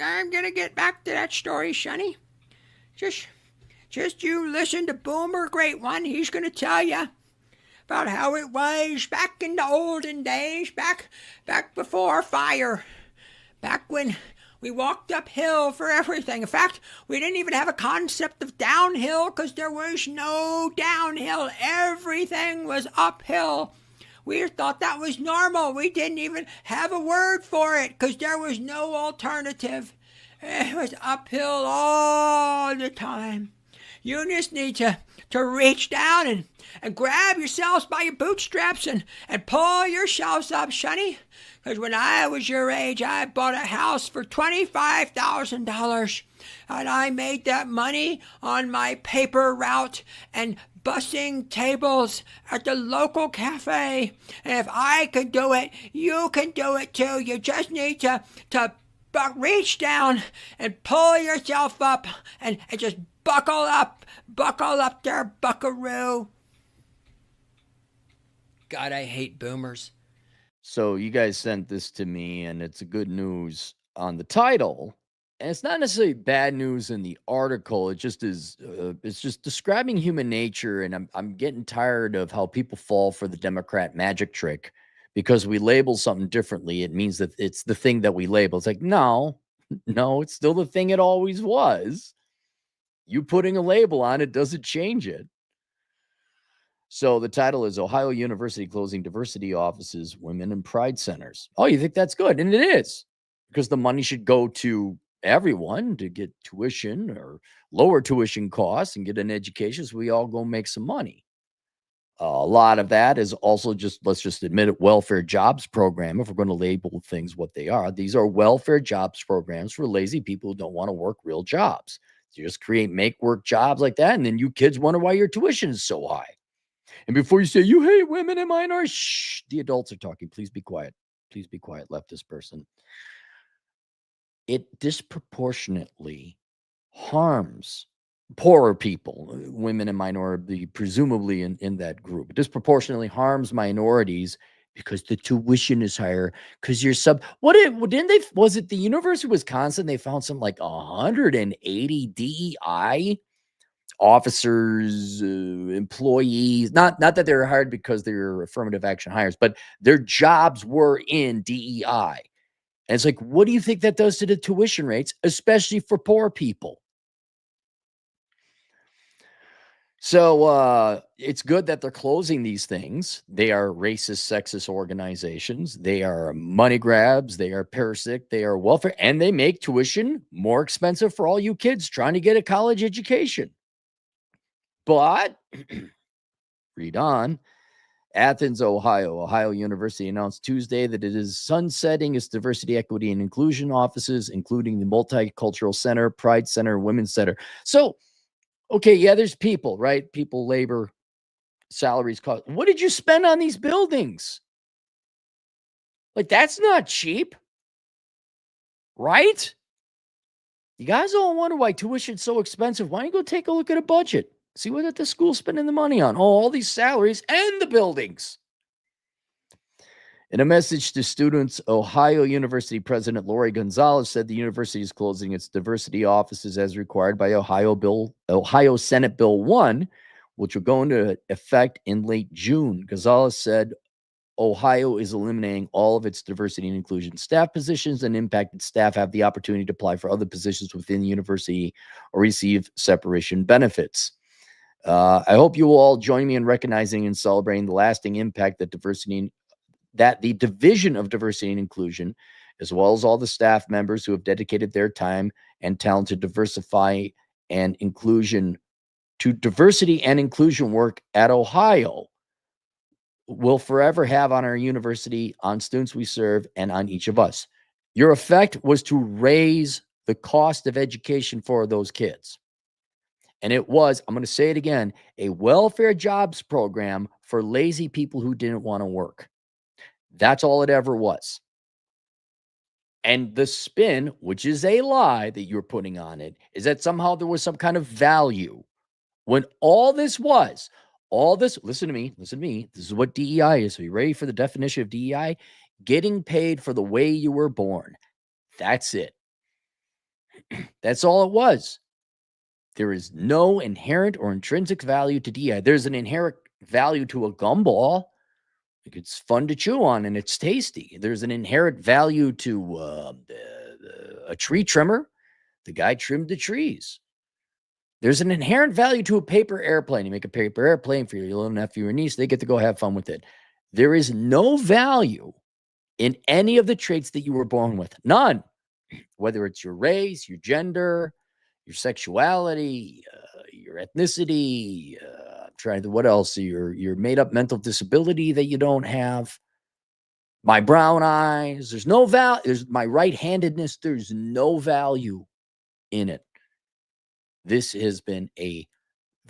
I'm going to get back to that story, Sonny. Just, just you listen to Boomer Great One. He's going to tell you about how it was back in the olden days, back before fire, back when we walked uphill for everything. In fact, we didn't even have a concept of downhill because there was no downhill. Everything was uphill. We thought that was normal. We didn't even have a word for it because there was no alternative. It was uphill all the time. You just need to reach down and grab yourselves by your bootstraps and pull yourselves up, Sonny. Because when I was your age, I bought a house for $25,000. And I made that money on my paper route and bussing tables at the local cafe. And if I could do it, you can do it too. You just need to reach down and pull yourself up and just buckle up there, buckaroo. God, I hate boomers. So you guys sent this to me, and it's a good news on the title. And it's not necessarily bad news in the article. It just is. It's just describing human nature, and I'm getting tired of how people fall for the Democrat magic trick because we label something differently. It means that it's the thing that we label. It's like no, it's still the thing it always was. You putting a label on it doesn't change it. So the title is Ohio University Closing Diversity Offices, Women and Pride Centers. Oh, you think that's good? And it is, because the money should go to everyone to get tuition or lower tuition costs and get an education so we all go make some money. A lot of that is also just, let's just admit it, welfare jobs program. If we're going to label things what they are, these are welfare jobs programs for lazy people who don't want to work real jobs. You just make work jobs like that, and then you kids wonder why your tuition is so high. And before you say you hate women and minorities, shh, the adults are talking. Please be quiet. Please be quiet, leftist person. It disproportionately harms poorer people, women and minority, presumably in that group. It disproportionately harms minorities because the tuition is higher. Because you're was it the University of Wisconsin? They found something like 180 DEI officers, employees, not that they're hired because they're affirmative action hires, but their jobs were in DEI. And it's like, what do you think that does to the tuition rates, especially for poor people? So it's good that they're closing these things. They are racist, sexist organizations. They are money grabs. They are parasitic. They are welfare. And they make tuition more expensive for all you kids trying to get a college education. But read on. Athens, Ohio University announced Tuesday that it is sunsetting its diversity, equity, and inclusion offices, including the Multicultural Center, Pride Center, Women's Center. So, okay, yeah, there's people, right? People, labor, salaries, cost. What did you spend on these buildings? Like, that's not cheap, right? You guys all wonder why tuition's so expensive. Why don't you go take a look at a budget? See what the school's spending the money on. Oh, all these salaries and the buildings. In a message to students, Ohio University President Lori Gonzalez said the university is closing its diversity offices as required by Ohio Senate Bill 1, which will go into effect in late June. Gonzalez said Ohio is eliminating all of its diversity and inclusion staff positions, and impacted staff have the opportunity to apply for other positions within the university or receive separation benefits. I hope you will all join me in recognizing and celebrating the lasting impact that the Division of Diversity and Inclusion, as well as all the staff members who have dedicated their time and talent to diversity and inclusion work at Ohio, will forever have on our university, on students we serve, and on each of us. Your effect was to raise the cost of education for those kids. And it was, I'm going to say it again, a welfare jobs program for lazy people who didn't want to work. That's all it ever was. And the spin, which is a lie that you're putting on it, is that somehow there was some kind of value. When listen to me, this is what DEI is. Are you ready for the definition of DEI? Getting paid for the way you were born. That's it. That's all it was. There is no inherent or intrinsic value to DEI. There's an inherent value to a gumball. It's fun to chew on and it's tasty. There's an inherent value to a tree trimmer. The guy trimmed the trees. There's an inherent value to a paper airplane. You make a paper airplane for your little nephew or niece, they get to go have fun with it. There is no value in any of the traits that you were born with. None. Whether it's your race, your gender, your sexuality, your ethnicity, I'm trying to, what else? Your made-up mental disability that you don't have. My brown eyes. There's no value. There's my right-handedness. There's no value in it. This has been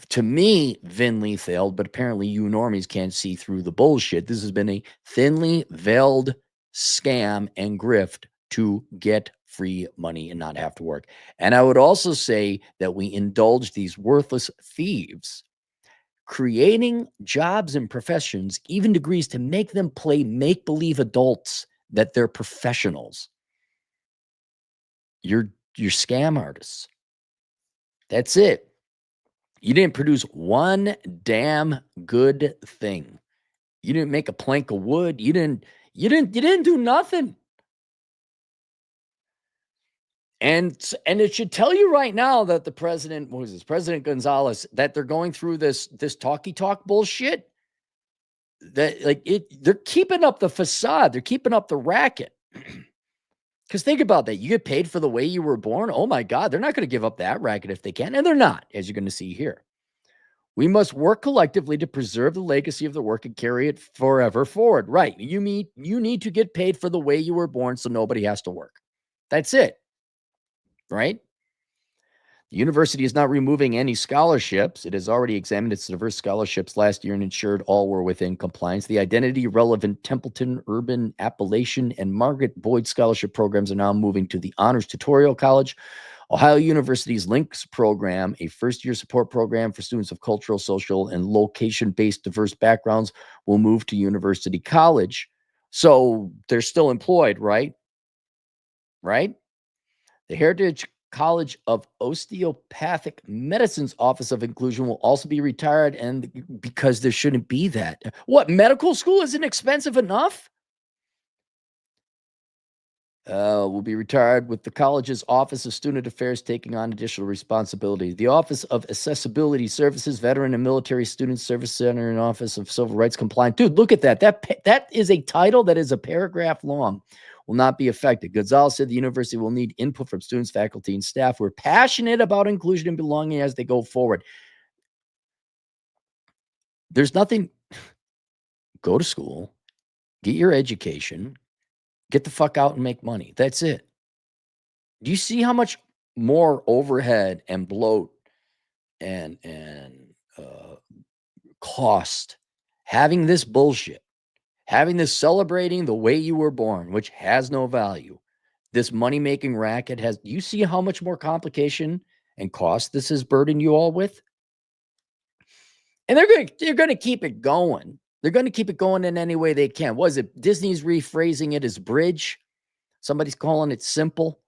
to me, thinly veiled, but apparently you normies can't see through the bullshit. This has been a thinly veiled scam and grift to get free money and not have to work. And I would also say that we indulge these worthless thieves, creating jobs and professions, even degrees, to make them play make-believe adults that they're professionals. You're scam artists. That's it. You didn't produce one damn good thing. You didn't make a plank of wood. You didn't do nothing. And it should tell you right now that the president, President Gonzalez, that they're going through this talky talk bullshit. That they're keeping up the facade. They're keeping up the racket. Because think about that. You get paid for the way you were born. Oh my God, they're not going to give up that racket if they can. And they're not, as you're going to see here. We must work collectively to preserve the legacy of the work and carry it forever forward. Right. You need to get paid for the way you were born so nobody has to work. That's it. Right? The university is not removing any scholarships. It has already examined its diverse scholarships last year and ensured all were within compliance. The identity-relevant Templeton, Urban, Appalachian, and Margaret Boyd scholarship programs are now moving to the Honors Tutorial College. Ohio University's Links program, a first-year support program for students of cultural, social, and location-based diverse backgrounds, will move to University College. So they're still employed, right? Right? The Heritage College of Osteopathic Medicine's Office of Inclusion will also be retired, and because there shouldn't be that. What, medical school isn't expensive enough? Will be retired, with the college's Office of Student Affairs taking on additional responsibility. The Office of Accessibility Services, Veteran and Military Student Service Center, and Office of Civil Rights Compliance. Dude, look at that. That is a title that is a paragraph long. Will not be affected. Gonzalez said the university will need input from students, faculty, and staff who are passionate about inclusion and belonging as they go forward. There's nothing. Go to school, get your education, get the fuck out and make money. That's it. Do you see how much more overhead and bloat and cost having this bullshit, having this celebrating the way you were born, which has no value, this money-making racket has, do you see how much more complication and cost this has burdened you all with? And they're going to keep it going. They're going to keep it going in any way they can. Was it Disney's rephrasing it as bridge? Somebody's calling it simple.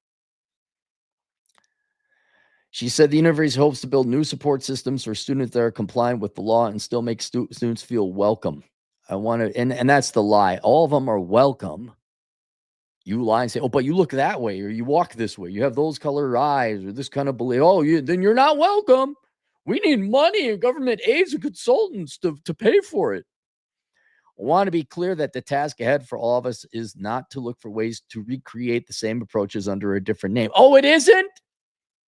She said the university hopes to build new support systems for students that are compliant with the law and still make students feel welcome. I want to, and that's the lie. All of them are welcome. You lie and say, oh, but you look that way, or you walk this way, you have those color eyes, or this kind of belief. Oh, then you're not welcome. We need money and government aids and consultants to pay for it. I want to be clear that the task ahead for all of us is not to look for ways to recreate the same approaches under a different name. Oh, it isn't?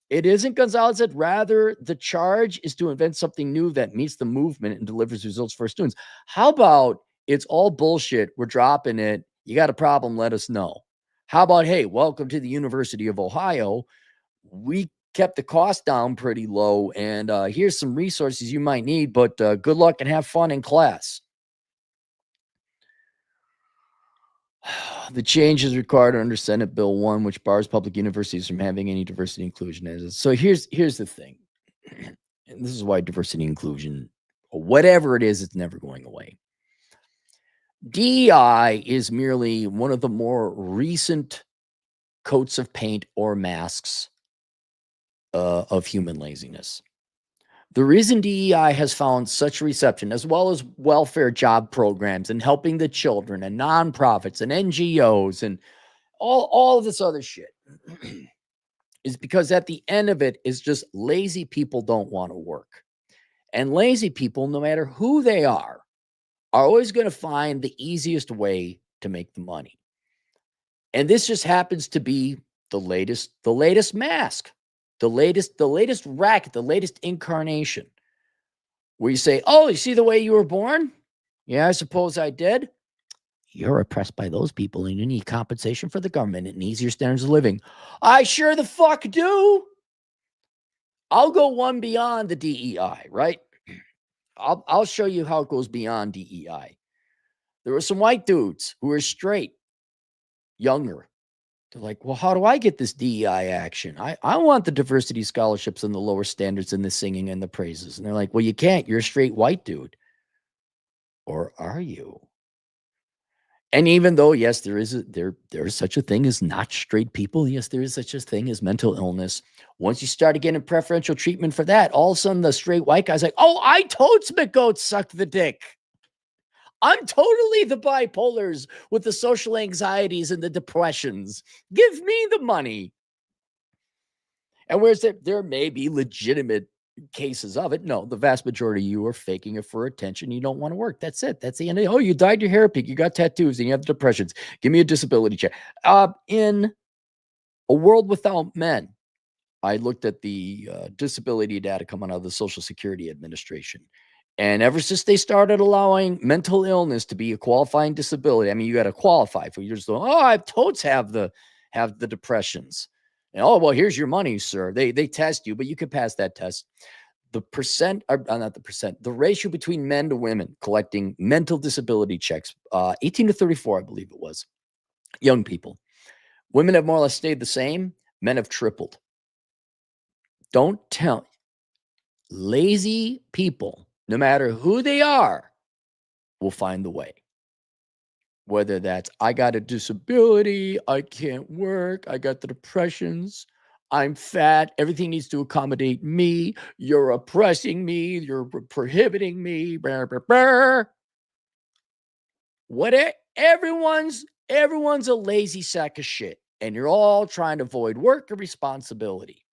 It isn't, Gonzalez said. Rather, the charge is to invent something new that meets the movement and delivers results for students. How about it's all bullshit, we're dropping it, you got a problem, let us know. How about, hey, welcome to the University of Ohio. We kept the cost down pretty low, and here's some resources you might need, but good luck and have fun in class. The change is required under Senate Bill 1, which bars public universities from having any diversity inclusion. So here's the thing. And this is why diversity inclusion, or whatever it is, it's never going away. DEI is merely one of the more recent coats of paint or masks of human laziness. The reason DEI has found such reception, as well as welfare job programs and helping the children and nonprofits and NGOs and all of this other shit, is because at the end of it is just lazy people don't want to work. And lazy people, no matter who they are always going to find the easiest way to make the money. And this just happens to be the latest mask, the latest racket, the latest incarnation. Where you say, oh, you see the way you were born? Yeah, I suppose I did. You're oppressed by those people and you need compensation for the government and easier standards of living. I sure the fuck do. I'll go one beyond the DEI, right? I'll show you how it goes beyond DEI. There were some white dudes who were straight, younger. They're like, well, how do I get this DEI action? I want the diversity scholarships and the lower standards in the singing and the praises. And they're like, well, you can't. You're a straight white dude. Or are you? And even though, yes, there is such a thing as not straight people. Yes, there is such a thing as mental illness. Once you started getting preferential treatment for that, all of a sudden the straight white guy's like, oh, I totes McGoat sucked the dick. I'm totally the bipolars with the social anxieties and the depressions. Give me the money. And whereas there may be legitimate cases of it, no, the vast majority of you are faking it for attention. You don't want to work. That's it. That's the end of it. Oh, you dyed your hair pink. You got tattoos and you have depressions. Give me a disability check. In a world without men, I looked at the disability data coming out of the Social Security Administration. And ever since they started allowing mental illness to be a qualifying disability, I mean, you got to qualify for. You're just going, oh, I totes have the depressions. And, oh, well, here's your money, sir. They test you, but you can pass that test. The percent, or not the percent, the ratio between men to women collecting mental disability checks, 18 to 34, I believe it was, young people. Women have more or less stayed the same. Men have tripled. Don't tell. Lazy people, no matter who they are, will find the way. Whether that's, I got a disability, I can't work, I got the depressions, I'm fat, everything needs to accommodate me, you're oppressing me, you're prohibiting me, brr, brr, brr. Everyone's a lazy sack of shit, and you're all trying to avoid work or responsibility.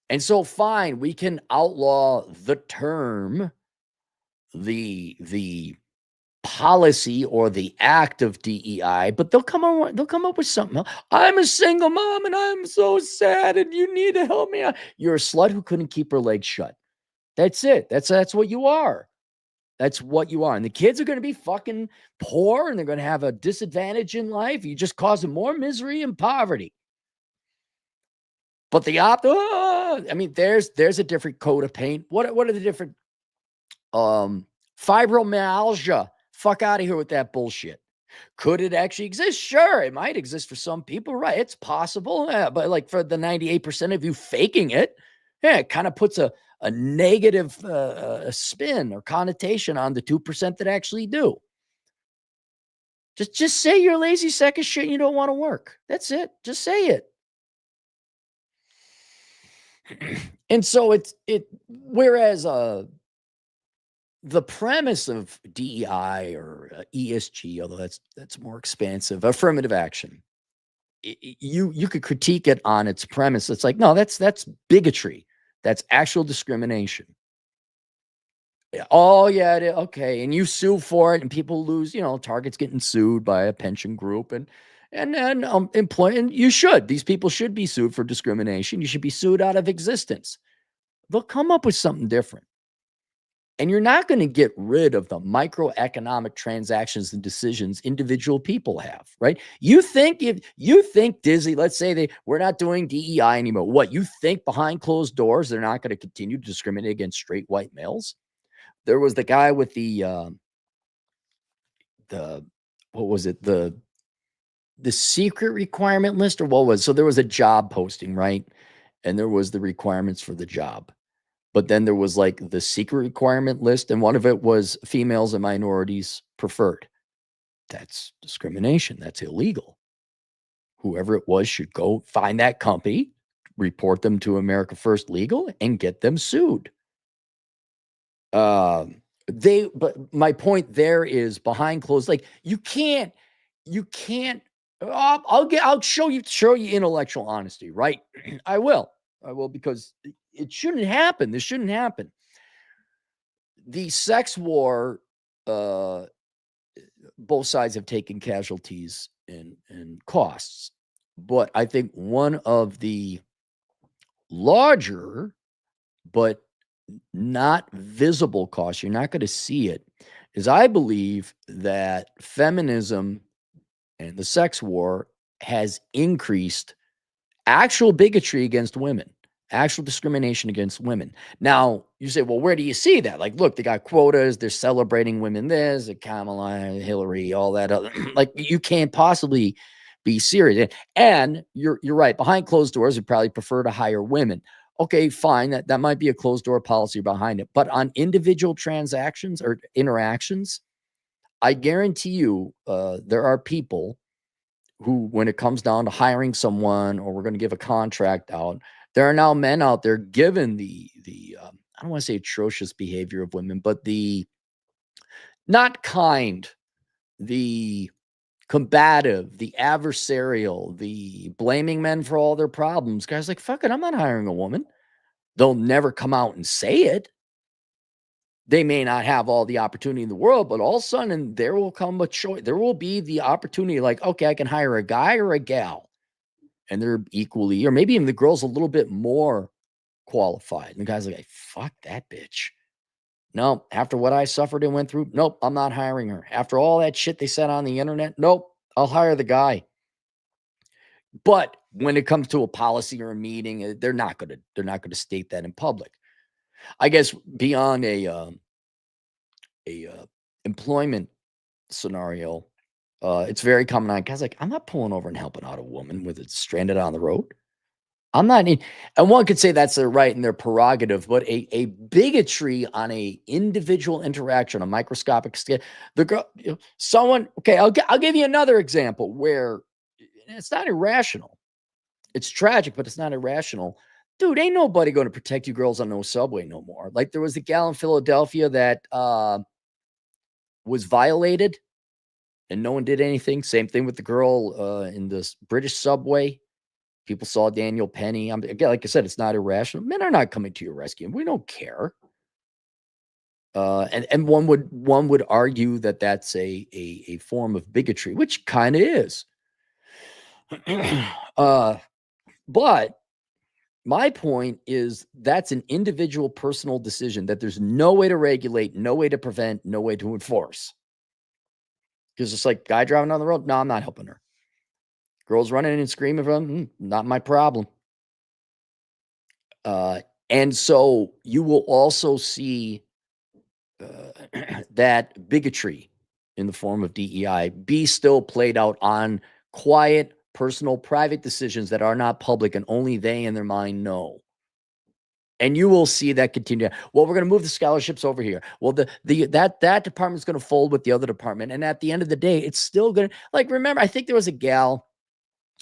And so, fine, we can outlaw the term, the policy or the act of DEI, but they'll come up with something else. I'm a single mom and I'm so sad and you need to help me out. You're a slut who couldn't keep her legs shut. That's it. That's what you are. That's what you are. And the kids are going to be fucking poor and they're going to have a disadvantage in life. You just cause them more misery and poverty. But I mean, there's a different coat of paint. What are the different fibromyalgia? Fuck out of here with that bullshit. Could it actually exist? Sure, it might exist for some people, right? It's possible. Yeah, but like for the 98% of you faking it, yeah, it kind of puts a negative spin or connotation on the 2% that actually do. Just say you're a lazy sack of shit and you don't want to work. That's it. Just say it. And so whereas the premise of DEI or ESG, although that's more expansive, affirmative action, you could critique it on its premise. It's like, no, that's bigotry. That's actual discrimination. Oh yeah, okay, and you sue for it, and people lose. Target's getting sued by a pension group, and you should. These people should be sued for discrimination. You should be sued out of existence. They'll come up with something different. And you're not going to get rid of the microeconomic transactions and decisions individual people have, right? You think Disney, let's say we're not doing DEI anymore. What, you think behind closed doors they're not going to continue to discriminate against straight white males? There was the guy with the what was it? The secret requirement list, or what was? So there was a job posting, right? And there was the requirements for the job. But then there was like the secret requirement list, and one of it was females and minorities preferred. That's discrimination. That's illegal. Whoever it was should go find that company, report them to America First Legal and get them sued. But my point there is behind closed, like you can't, I'll show you intellectual honesty, right? I will, because it shouldn't happen. This shouldn't happen. The sex war, both sides have taken casualties and costs, but I think one of the larger but not visible costs, you're not going to see it, is I believe that feminism and the sex war has increased actual bigotry against women, actual discrimination against women. Now, you say, well, where do you see that? Like, look, they got quotas, they're celebrating women this, Kamala, Hillary, all that other. Like, you can't possibly be serious. And you're right. Behind closed doors, would probably prefer to hire women. Okay, fine. That might be a closed door policy behind it. But on individual transactions or interactions, I guarantee you there are people who, when it comes down to hiring someone or we're going to give a contract out, there are now men out there given the I don't want to say atrocious behavior of women, but the not kind, the combative, the adversarial, the blaming men for all their problems. Guys like, fuck it, I'm not hiring a woman. They'll never come out and say it. They may not have all the opportunity in the world, but all of a sudden there will come a choice. There will be the opportunity like, okay, I can hire a guy or a gal, and they're equally, or maybe even the girl's a little bit more qualified. And the guy's like, fuck that bitch. No, after what I suffered and went through, nope, I'm not hiring her. After all that shit they said on the internet, nope, I'll hire the guy. But when it comes to a policy or a meeting, they're not going to state that in public. I guess beyond a employment scenario, it's very common on guys like, I'm not pulling over and helping out a woman with it stranded on the road. I'm not, and one could say that's their right and their prerogative, but a bigotry on a individual interaction, a microscopic scale, the girl, someone, okay, I'll give you another example where it's not irrational. It's tragic, but it's not irrational. Dude, ain't nobody going to protect you girls on no subway no more. Like there was a gal in Philadelphia that was violated and no one did anything. Same thing with the girl in this British subway. People saw Daniel Penny. Again, like I said, it's not irrational. Men are not coming to your rescue. We don't care. And one would argue that that's a form of bigotry, which kind of is. But my point is that's an individual personal decision that there's no way to regulate, no way to prevent, no way to enforce. Because it's like guy driving on the road. No, I'm not helping her. Girls running and screaming from them, not my problem. And so you will also see that bigotry in the form of DEI be still played out on quiet, personal, private decisions that are not public and only they in their mind know. And you will see that continue. Well, we're going to move the scholarships over here. Well, that department's going to fold with the other department. And at the end of the day, it's still going to, like, remember, I think there was a gal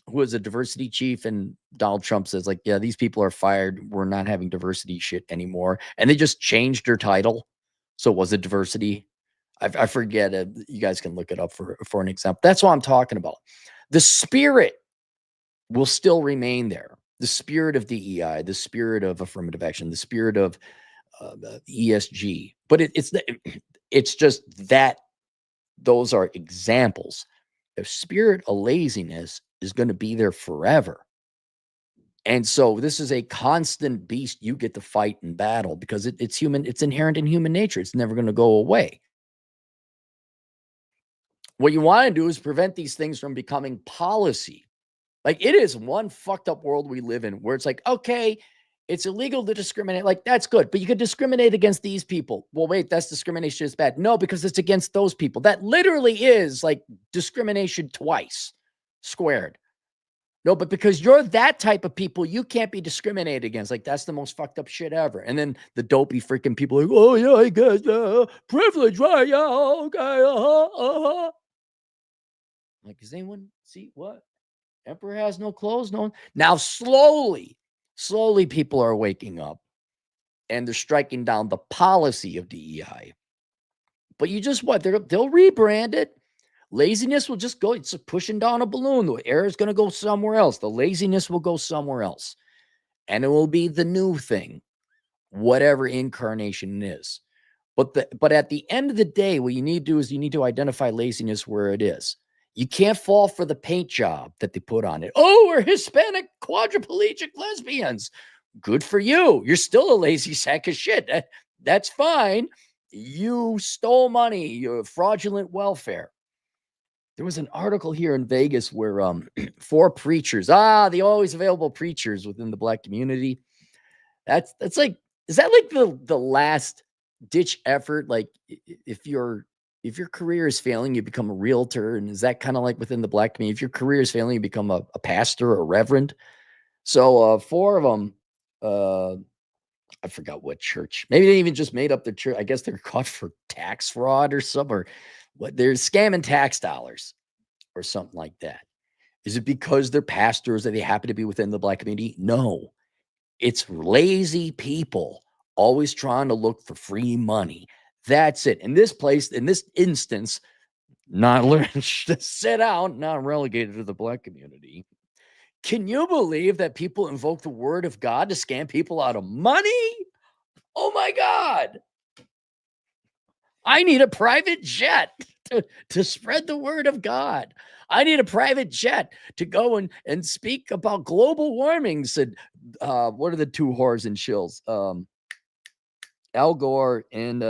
who was a diversity chief, and Donald Trump says, like, yeah, these people are fired. We're not having diversity shit anymore. And they just changed her title. So was it diversity? I forget it. You guys can look it up for an example. That's what I'm talking about. The spirit will still remain there. The spirit of DEI, the spirit of affirmative action, the spirit of ESG. But it's just that those are examples. The spirit of laziness is going to be there forever. And so this is a constant beast you get to fight and battle because it's human. It's inherent in human nature. It's never going to go away. What you want to do is prevent these things from becoming policy. Like, it is one fucked up world we live in where it's like, okay, it's illegal to discriminate. Like, that's good, but you could discriminate against these people. Well, wait, that's discrimination is bad. No, because it's against those people. That literally is like discrimination twice squared. No, but because you're that type of people, you can't be discriminated against. Like, that's the most fucked up shit ever. And then the dopey freaking people are like, oh, yeah, I guess privilege, right? Yeah, okay. Like, does anyone see what? Emperor has no clothes? No. Now, slowly, Slowly, people are waking up and they're striking down the policy of DEI. But you just what? They'll rebrand it. Laziness will just go. It's pushing down a balloon. The air is going to go somewhere else. The laziness will go somewhere else. And it will be the new thing, whatever incarnation it is. But at the end of the day, what you need to do is you need to identify laziness where it is. You can't fall for the paint job that they put on it. Oh, we're Hispanic quadriplegic lesbians. Good for you. You're still a lazy sack of shit. That's fine. You stole money, you're fraudulent welfare. There was an article here in Vegas where 4 preachers, the always available preachers within the Black community. That's like, is that like the last ditch effort? Like if your career is failing, you become a realtor. And is that kind of like within the Black community? If your career is failing, you become a pastor or a reverend. So 4 of them, I forgot what church. Maybe they even just made up the church. I guess they're caught for tax fraud or something, or what? They're scamming tax dollars or something like that. Is it because they're pastors that they happen to be within the Black community? No, it's lazy people always trying to look for free money. That's it. In this place, in this instance, not learning to sit out, not relegated to the Black community. Can you believe that people invoke the word of God to scam people out of money? Oh my God. I need a private jet to spread the word of God. I need a private jet to go and speak about global warming, said, what are the 2 whores and shills? Al Gore and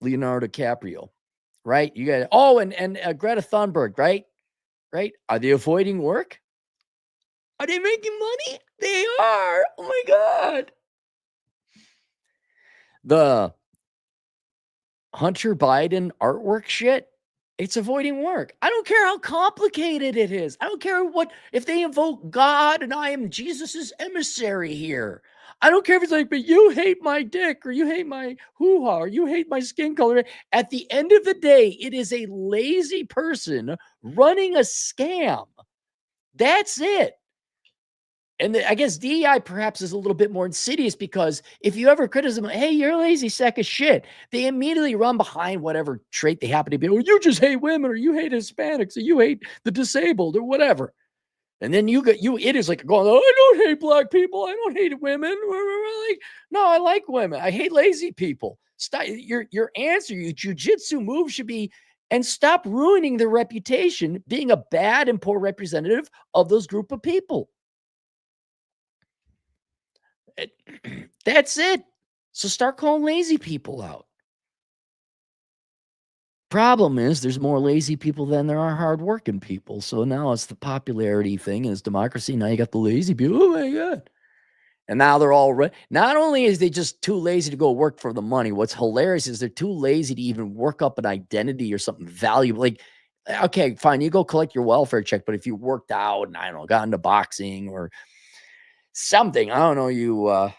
Leonardo DiCaprio, right? You got, and Greta Thunberg, right? Right? Are they avoiding work? Are they making money? They are. Oh my God. The Hunter Biden artwork shit, it's avoiding work. I don't care how complicated it is. I don't care if they invoke God and I am Jesus's emissary here. I don't care if it's like, but you hate my dick or you hate my hoo-ha or you hate my skin color. At the end of the day, it is a lazy person running a scam. That's it. And I guess DEI perhaps is a little bit more insidious because if you ever criticize, hey, you're a lazy sack of shit, they immediately run behind whatever trait they happen to be. Oh, you just hate women, or you hate Hispanics, or you hate the disabled, or whatever. And then it is like going, oh, I don't hate Black people. I don't hate women. Like, no, I like women. I hate lazy people. Stop, your answer, your jujitsu move should be, and stop ruining their reputation, being a bad and poor representative of those group of people. That's it. So start calling lazy people out. Problem is, there's more lazy people than there are hardworking people. So now it's the popularity thing, and it's democracy. Now you got the lazy people. Oh my God. And now they're all not only is they just too lazy to go work for the money, what's hilarious is they're too lazy to even work up an identity or something valuable. Like, okay, fine, you go collect your welfare check, but if you worked out and I don't know, got into boxing or something, I don't know, you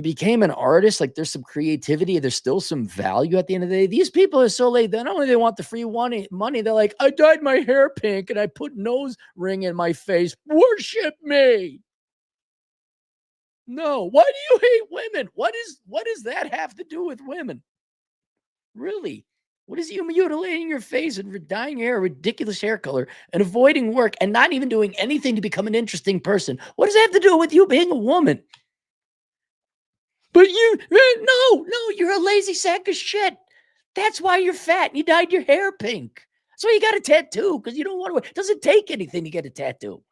became an artist, like there's some creativity, there's still some value at the end of the day. These people are so late. Not only they want the free money, they're like, I dyed my hair pink and I put nose ring in my face. Worship me. No. Why do you hate women? What does that have to do with women? Really? What is you mutilating your face and dyeing your hair a ridiculous hair color and avoiding work and not even doing anything to become an interesting person? What does that have to do with you being a woman? But no, you're a lazy sack of shit. That's why you're fat and you dyed your hair pink. That's why you got a tattoo, because you don't want to. It doesn't take anything to get a tattoo.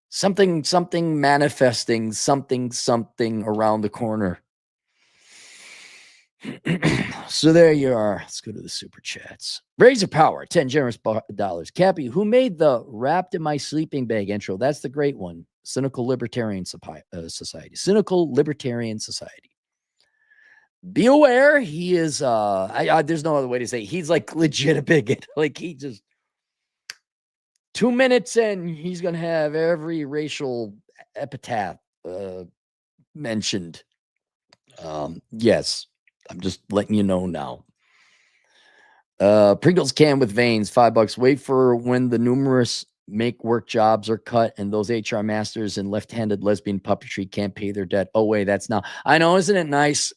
Something manifesting, something around the corner. So there you are. Let's go to the super chats. Razor Power, 10 generous dollars. Cappy, who made the wrapped in my sleeping bag intro? That's the great one. Cynical Libertarian Society. Cynical Libertarian Society. Be aware, he is, there's no other way to say it. He's like legit a bigot. Like he just, 2 minutes in, he's going to have every racial epitaph mentioned. Yes. I'm just letting you know now. Pringles can with veins, $5. Wait for when the numerous make work jobs are cut and those HR masters and left-handed lesbian puppetry can't pay their debt. Oh, wait, that's now. I know, isn't it nice?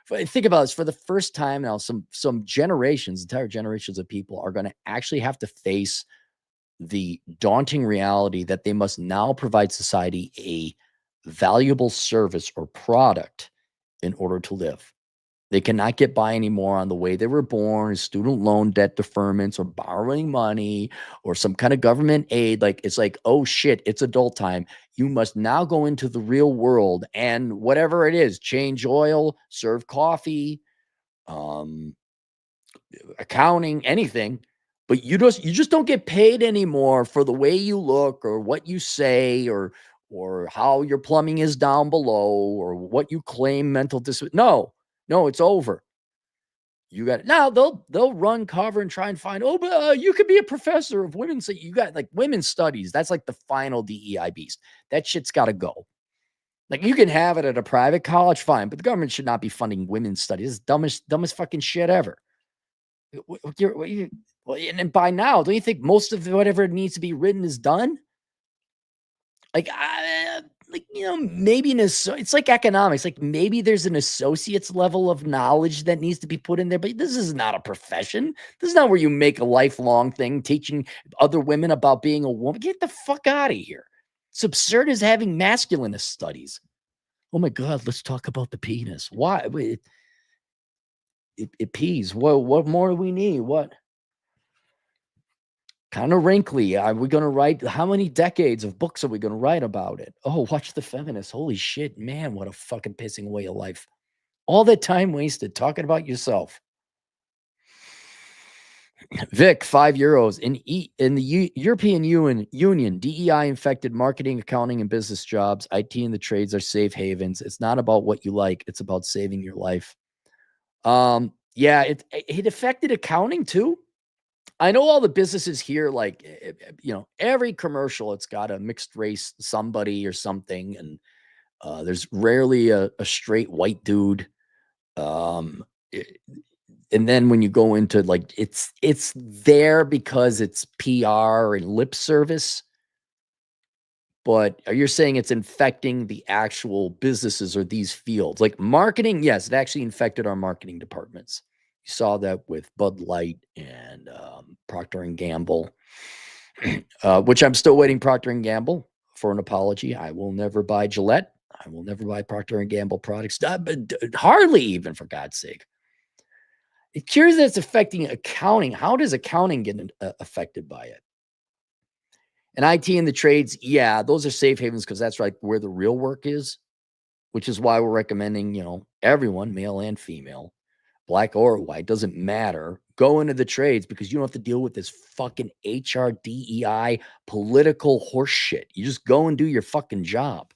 Think about this. For the first time now, some generations, entire generations of people are going to actually have to face the daunting reality that they must now provide society a valuable service or product in order to live. They cannot get by anymore on the way they were born, student loan debt deferments, or borrowing money, or some kind of government aid. Like, it's like, oh shit, it's adult time. You must now go into the real world and whatever it is, change oil, serve coffee, accounting, anything. But you just don't get paid anymore for the way you look or what you say or how your plumbing is down below or what you claim mental disability. No, it's over. You got it. Now they'll run cover and try and find, but you could be a professor of women's. You got like women's studies. That's like the final DEI beast. That shit's got to go. Like, you can have it at a private college, fine, but the government should not be funding women's studies. It's dumbest fucking shit ever. And by now, don't you think most of whatever needs to be written is done? Like, maybe it's like economics. Like, maybe there's an associate's level of knowledge that needs to be put in there, but this is not a profession. This is not where you make a lifelong thing teaching other women about being a woman. Get the fuck out of here. It's absurd as having masculinist studies. Oh my God, let's talk about the penis. Why? It pees. What more do we need? What? Kind of wrinkly. Are we going to write? How many decades of books are we going to write about it? Oh, watch the feminists. Holy shit, man. What a fucking pissing away of life. All that time wasted talking about yourself. Vic, €5 in the European Union. DEI infected marketing, accounting, and business jobs. IT and the trades are safe havens. It's not about what you like. It's about saving your life. Yeah, it affected accounting too. I know all the businesses here, like, every commercial, it's got a mixed race somebody or something, and there's rarely a straight white dude. And then when you go into, like, it's there because it's PR and lip service. But you're saying it's infecting the actual businesses or these fields? Like marketing, yes, it actually infected our marketing departments. You saw that with Bud Light and Procter & Gamble, which I'm still waiting Procter & Gamble for an apology. I will never buy Gillette. I will never buy Procter & Gamble products. Hardly even, for God's sake. It's curious that it's affecting accounting. How does accounting get affected by it? And IT and the trades, yeah, those are safe havens because that's like where the real work is, which is why we're recommending, everyone, male and female, black or white, doesn't matter, go into the trades because you don't have to deal with this fucking HR, DEI, political horse shit. You just go and do your fucking job.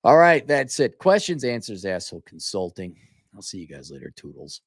All right, that's it. Questions, answers, asshole consulting. I'll see you guys later, Toodles.